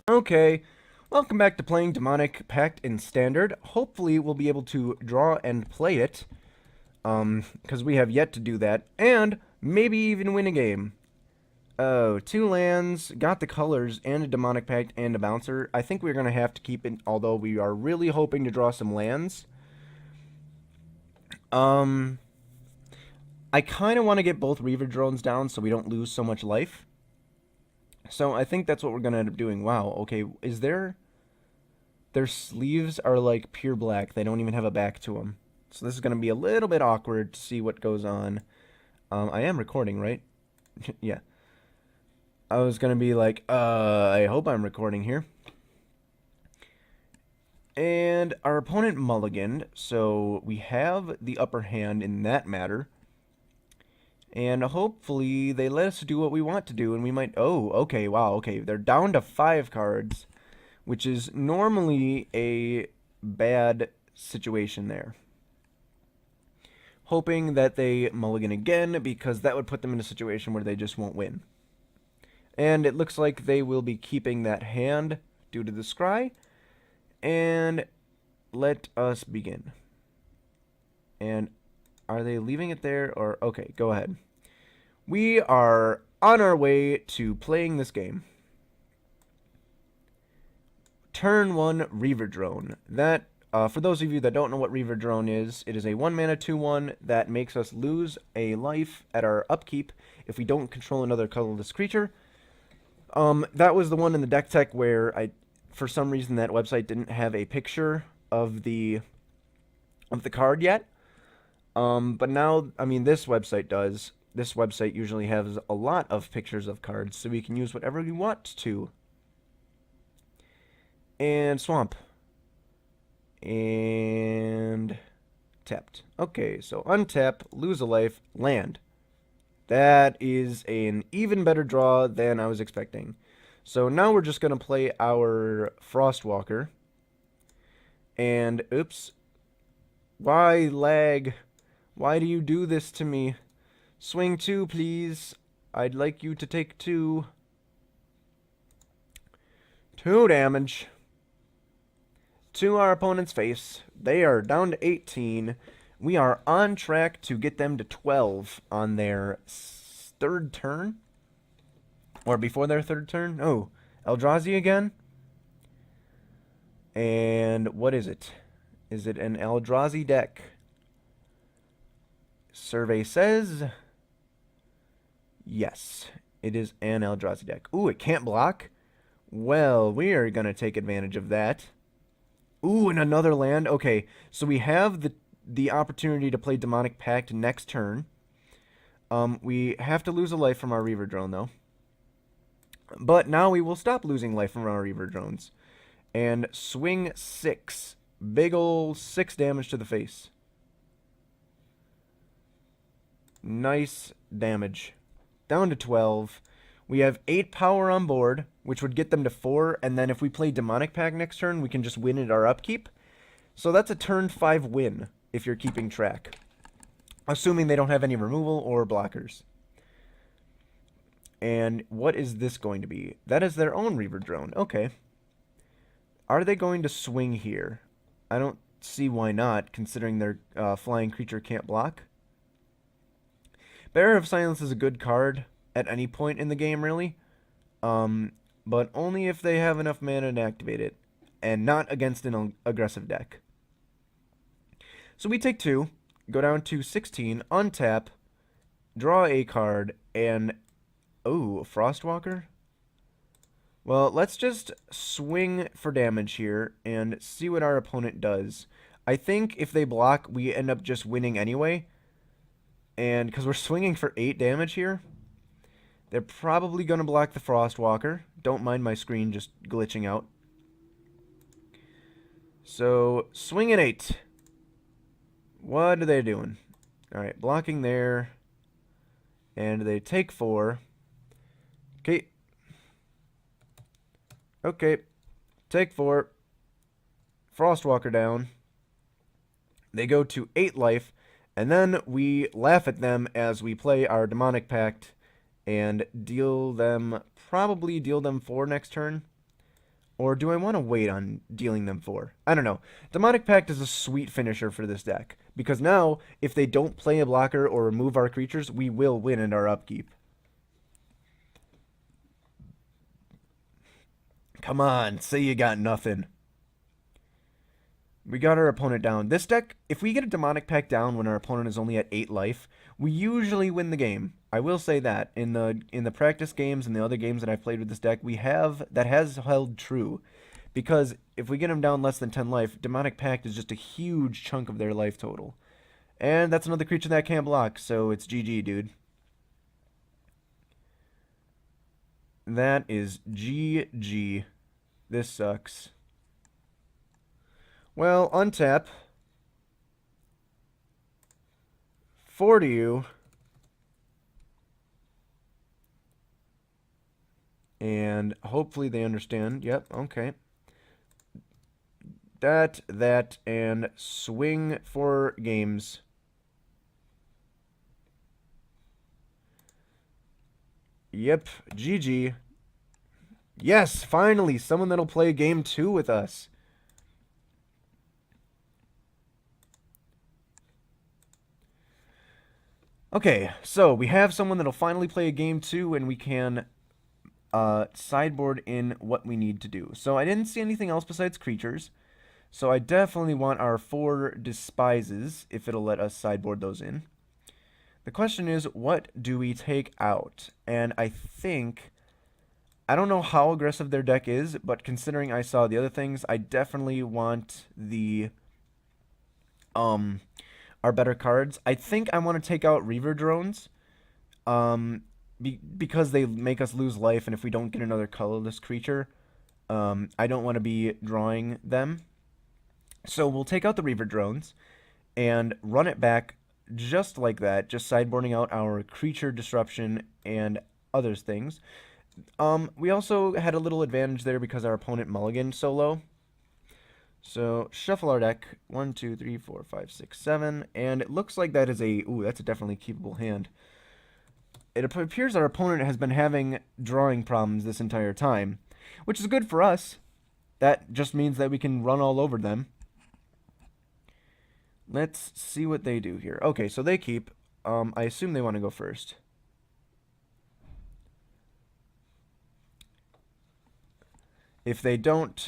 Okay, welcome back to playing Demonic Pact in Standard. Hopefully we'll be able to draw and play it, because we have yet to do that, and maybe even win a game. Oh, 2 lands, got the colors, and a Demonic Pact, and a bouncer. I think we're going to have to keep it, although we are really hoping to draw some lands. I kind of want to get both Reaver drones down so we don't lose so much life. So I think that's what we're going to end up doing. Wow, okay, is their sleeves are like pure black. They don't even have a back to them. So this is going to be a little bit awkward to see what goes on. I am recording, right? Yeah. I was going to be like, I hope I'm recording here. And our opponent mulliganed, so we have the upper hand in that matter. And hopefully they let us do what we want to do, and we might... Oh, okay, wow, okay. They're down to 5 cards, which is normally a bad situation there. Hoping that they mulligan again, because that would put them in a situation where they just won't win. And it looks like they will be keeping that hand due to the scry. And let us begin. And are they leaving it there, or... Okay, go ahead. We are on our way to playing this game. Turn 1 Reaver Drone. That, for those of you that don't know what Reaver Drone is, it is a 1-mana 2/1 that makes us lose a life at our upkeep if we don't control another colorless creature. That was the one in the deck tech where for some reason that website didn't have a picture of the card yet. But now, I mean, this website does. This website usually has a lot of pictures of cards, so we can use whatever we want to. And swamp. And tapped. Okay, so untap, lose a life, land. That is an even better draw than I was expecting. So now we're just going to play our Frostwalker. And, oops. Why lag? Why do you do this to me? Swing 2, please. I'd like you to take 2. 2 damage to our opponent's face. They are down to 18. We are on track to get them to 12 on their 3rd turn. Or before their 3rd turn. Oh, Eldrazi again? And what is it? Is it an Eldrazi deck? Survey says... Yes, it is an Eldrazi deck. Ooh, it can't block? Well, we are going to take advantage of that. Ooh, and another land? Okay, so we have the opportunity to play Demonic Pact next turn. We have to lose a life from our Reaver Drone, though. But now we will stop losing life from our Reaver Drones. And swing 6. Big ol' 6 damage to the face. Nice damage. Down to 12. We have 8 power on board, which would get them to 4, and then if we play Demonic Pact next turn, we can just win at our upkeep. So that's a turn 5 win, if you're keeping track. Assuming they don't have any removal or blockers. And what is this going to be? That is their own Reaver Drone. Okay. Are they going to swing here? I don't see why not, considering their flying creature can't block. Bearer of Silence is a good card at any point in the game, really. But only if they have enough mana to activate it. And not against an aggressive deck. So we take 2, go down to 16, untap, draw a card, and... Oh, Frostwalker? Well, let's just swing for damage here and see what our opponent does. I think if they block, we end up just winning anyway. And because we're swinging for 8 damage here, they're probably going to block the Frostwalker. Don't mind my screen just glitching out. So, swing at 8. What are they doing? Alright, blocking there. And they take 4. Okay. Okay. Take 4. Frostwalker down. They go to 8 life. And then we laugh at them as we play our Demonic Pact and probably deal them 4 next turn. Or do I want to wait on dealing them 4? I don't know. Demonic Pact is a sweet finisher for this deck. Because now, if they don't play a blocker or remove our creatures, we will win in our upkeep. Come on, say you got nothing. We got our opponent down. This deck, if we get a Demonic Pact down when our opponent is only at 8 life, we usually win the game. I will say that. In the practice games and the other games that I've played with this deck, that has held true. Because if we get them down less than 10 life, Demonic Pact is just a huge chunk of their life total. And that's another creature that can't block, so it's GG, dude. That is GG. This sucks. Well, untap. 4 to you. And hopefully they understand. Yep, okay. That, and swing for games. Yep, GG. Yes, finally, someone that'll play game 2 with us. Okay, so we have someone that'll finally play a game 2, and we can sideboard in what we need to do. So I didn't see anything else besides creatures. So I definitely want our 4 Despises, if it'll let us sideboard those in. The question is, what do we take out? And I don't know how aggressive their deck is, but considering I saw the other things, I definitely want our better cards. I think I want to take out Reaver Drones, because they make us lose life, and if we don't get another colorless creature, I don't want to be drawing them. So we'll take out the Reaver Drones and run it back just like that, just sideboarding out our creature disruption and other things. We also had a little advantage there because our opponent mulliganed so low. So shuffle our deck. 1, 2, 3, 4, 5, 6, 7, and it looks like that is that's a definitely keepable hand. It appears our opponent has been having drawing problems this entire time, which is good for us. That just means that we can run all over them. Let's see what they do here. Okay, so they keep. I assume they want to go first. If they don't,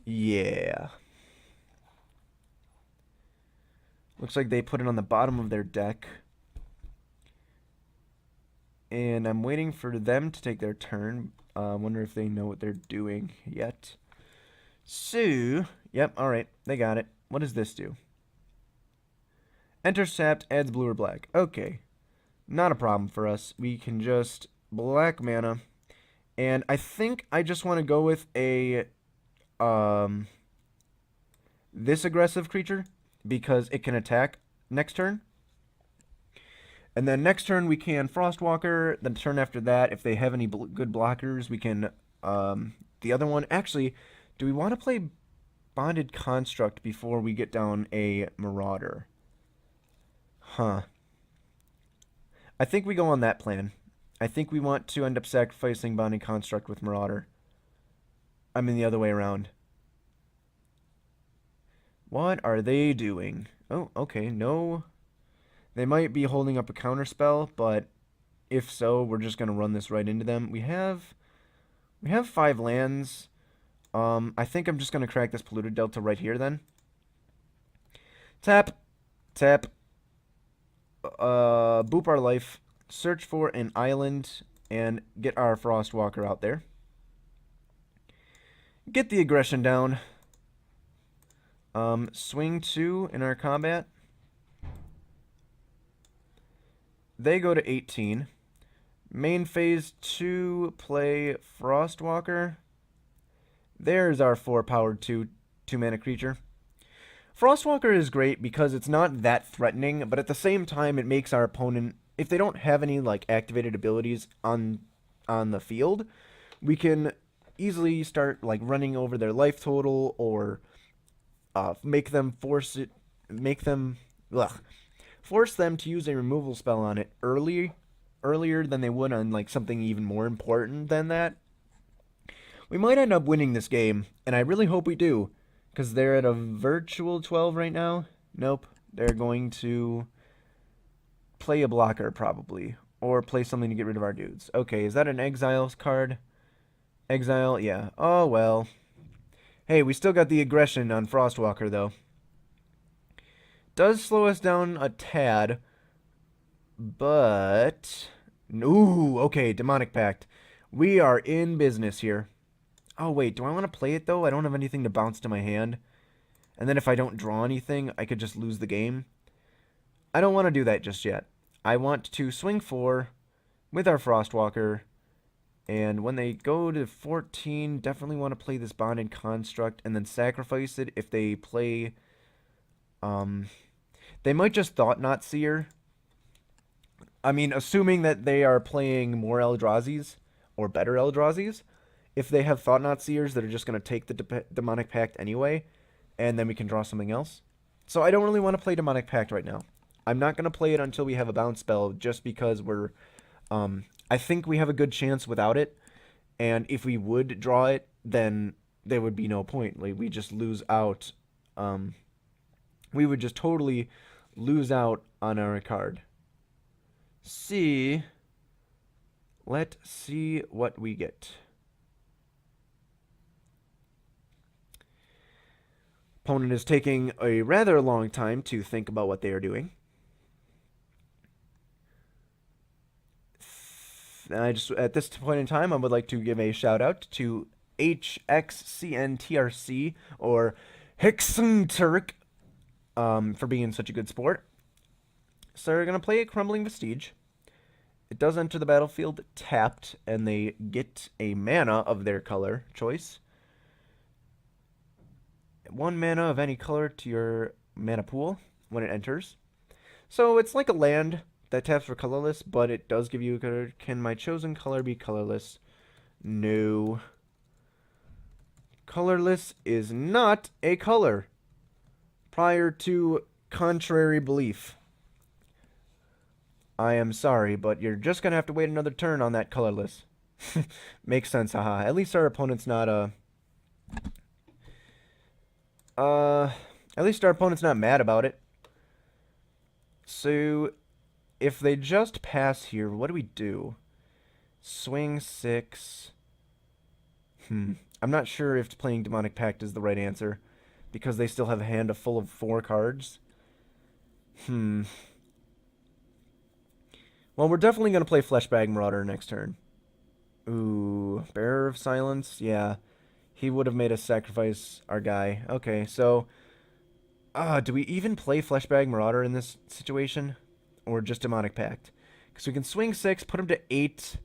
yeah. Looks like they put it on the bottom of their deck. And I'm waiting for them to take their turn. I wonder if they know what they're doing yet. So, yep, alright, they got it. What does this do? Enter sapped, adds blue or black. Okay, not a problem for us. We can just black mana. And I think I just want to go with this aggressive creature, because it can attack next turn. And then next turn we can Frostwalker. The turn after that, if they have any good blockers, we can, the other one, actually, do we want to play Bonded Construct before we get down a Marauder? Huh. I think we go on that plan. I think we want to end up sacrificing Bonded Construct with Marauder. I mean the other way around. What are they doing? Oh, okay, no. They might be holding up a counter spell, but if so, we're just going to run this right into them. We have 5 lands. I think I'm just going to crack this Polluted Delta right here then. Tap, tap, boop our life, search for an island, and get our Frostwalker out there. Get the aggression down. Swing 2 in our combat. They go to 18. Main phase 2, play Frostwalker. There's our 4-powered 2-mana creature. Frostwalker is great because it's not that threatening, but at the same time it makes our opponent, if they don't have any like activated abilities on the field, we can easily start like running over their life total or make them force them to use a removal spell on it earlier than they would on like something even more important than that, we might end up winning this game, and I really hope we do, because they're at a virtual 12 right now. Nope, they're going to play a blocker probably, or play something to get rid of our dudes. Okay, is that an exile card? Exile, yeah. Oh well. Hey, we still got the aggression on Frostwalker though. Does slow us down a tad, but ooh, okay, Demonic Pact. We are in business here. Oh wait, do I want to play it though? I don't have anything to bounce to my hand. And then if I don't draw anything, I could just lose the game. I don't want to do that just yet. I want to swing 4 with our Frostwalker. And when they go to 14, definitely want to play this Bonded Construct and then sacrifice it if they play... they might just Thought-Knot Seer. I mean, assuming that they are playing more Eldrazi's or better Eldrazi's. If they have Thought-Knot Seers that are just going to take the Demonic Pact anyway, and then we can draw something else. So I don't really want to play Demonic Pact right now. I'm not going to play it until we have a bounce spell, just because we're... I think we have a good chance without it, and if we would draw it, then there would be no point. Like, we just lose out. We would just totally lose out on our card. Let's see what we get. Opponent is taking a rather long time to think about what they are doing. At this point in time, I would like to give a shout out to HXCNTRC, or Hexenturk, for being such a good sport. So they're going to play a Crumbling Vestige. It does enter the battlefield tapped, and they get a mana of their color choice. 1 mana of any color to your mana pool when it enters. So it's like a land that taps for colorless, but it does give you a color. Can my chosen color be colorless? No. Colorless is not a color. Prior to contrary belief. I am sorry, but you're just going to have to wait another turn on that colorless. Makes sense, haha. At least our opponent's not, at least our opponent's not mad about it. So, if they just pass here, what do we do? Swing 6. I'm not sure if playing Demonic Pact is the right answer, because they still have a hand full of 4 cards. Well, we're definitely going to play Fleshbag Marauder next turn. Ooh, Bearer of Silence? Yeah. He would have made us sacrifice our guy. Okay, so... do we even play Fleshbag Marauder in this situation? Or just Demonic Pact? Because we can swing 6, put him to 8.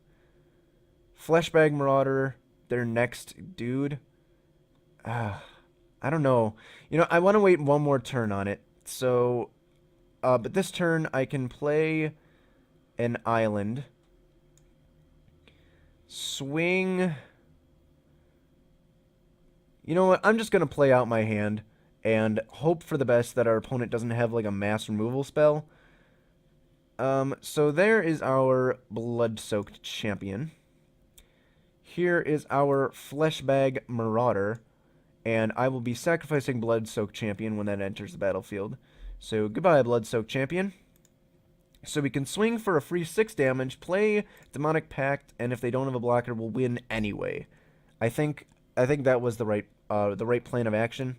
Fleshbag Marauder, their next dude. I don't know. You know, I want to wait one more turn on it. So, but this turn I can play an island. Swing... You know what? I'm just going to play out my hand and hope for the best that our opponent doesn't have like a mass removal spell. So there is our Blood-Soaked Champion. Here is our Fleshbag Marauder, and I will be sacrificing Blood-Soaked Champion when that enters the battlefield. So goodbye, Blood-Soaked Champion. So we can swing for a free 6 damage, play Demonic Pact, and if they don't have a blocker, we'll win anyway. I think that was the right plan of action.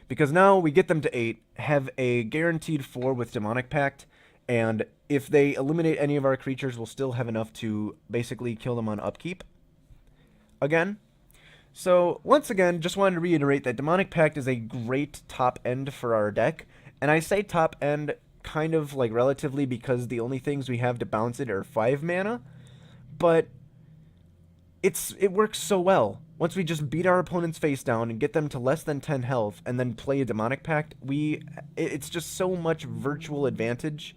Because now we get them to 8, have a guaranteed 4 with Demonic Pact, and if they eliminate any of our creatures, we'll still have enough to basically kill them on upkeep. Again. So, once again, just wanted to reiterate that Demonic Pact is a great top end for our deck. And I say top end kind of like relatively because the only things we have to bounce it are 5 mana. But it works so well. Once we just beat our opponent's face down and get them to less than 10 health and then play a Demonic Pact, it's just so much virtual advantage.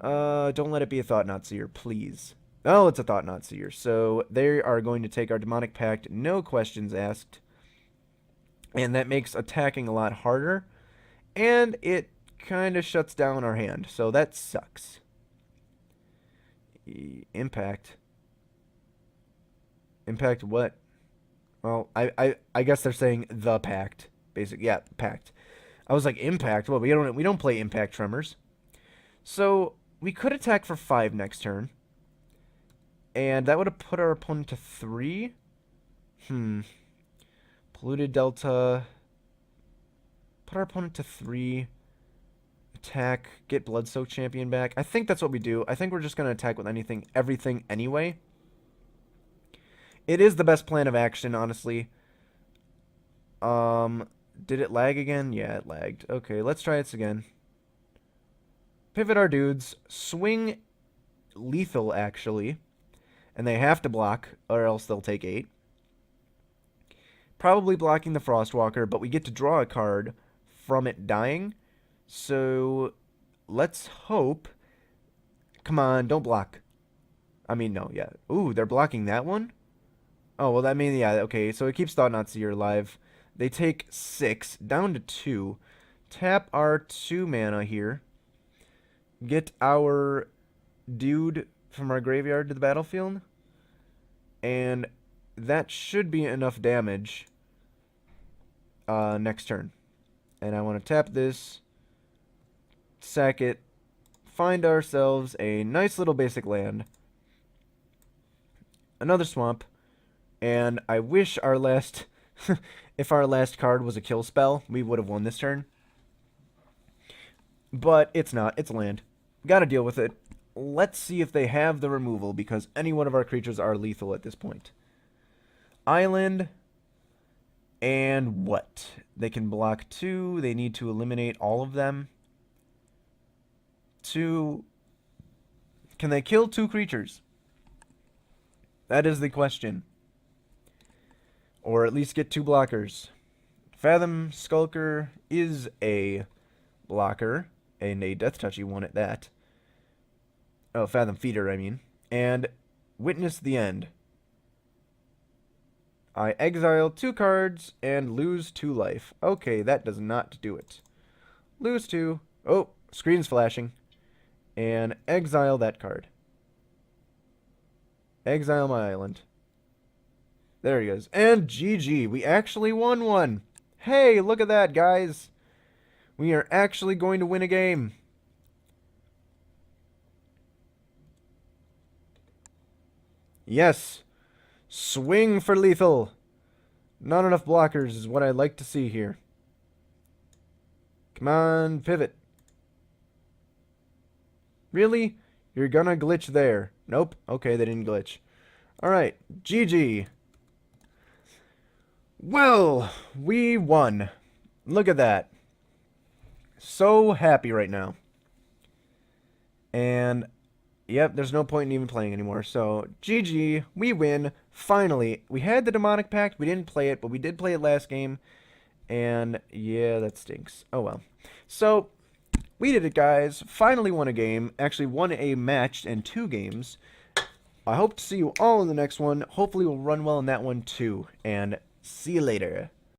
Don't let it be a Thought-Knot Seer, please. Oh, it's a Thought-Knot Seer. So they are going to take our Demonic Pact, no questions asked. And that makes attacking a lot harder. And it kind of shuts down our hand. So that sucks. Impact. Impact what? Well, I guess they're saying the Pact. Basic, yeah, Pact. I was like, Impact? Well, we don't play Impact Tremors. So we could attack for 5 next turn. And that would have put our opponent to 3. Polluted Delta. Put our opponent to 3. Attack. Get Bloodsoaked Champion back. I think that's what we do. I think we're just going to attack with everything anyway. It is the best plan of action, honestly. Did it lag again? Yeah, it lagged. Okay, let's try this again. Pivot our dudes. Swing lethal, actually. And they have to block, or else they'll take 8. Probably blocking the Frostwalker, but we get to draw a card from it dying. So, let's hope... Come on, don't block. I mean, no, yeah. Ooh, they're blocking that one? Oh, well, that means, yeah, okay. So it keeps Thought-Knot-Seer alive. They take 6, down to 2. Tap our 2 mana here. Get our dude from our graveyard to the battlefield. And that should be enough damage next turn. And I want to tap this, sack it, find ourselves a nice little basic land. Another swamp. And I wish our last... if our last card was a kill spell, we would have won this turn. But it's not. It's land. Gotta deal with it. Let's see if they have the removal, because any one of our creatures are lethal at this point. Island. And what? They can block 2. They need to eliminate all of them. 2. Can they kill 2 creatures? That is the question. Or at least get 2 blockers. Fathom Skulker is a blocker. And a Death Touchy one at that. Oh, Fathom Feeder, I mean. And Witness the End. I exile 2 cards and lose 2 life. Okay, that does not do it. Lose 2. Oh, screen's flashing. And exile that card. Exile my island. There he is. And GG. We actually won one. Hey, look at that, guys. We are actually going to win a game. Yes. Swing for lethal. Not enough blockers is what I'd like to see here. Come on, pivot. Really? You're gonna glitch there. Nope. Okay, they didn't glitch. Alright, GG. Well, we won. Look at that. So happy right now. And, yep, there's no point in even playing anymore. So, GG, we win. Finally. We had the Demonic Pact. We didn't play it, but we did play it last game. And, yeah, that stinks. Oh, well. So, we did it, guys. Finally won a game. Actually, won a match and 2 games. I hope to see you all in the next one. Hopefully, we'll run well in that one, too. And see you later.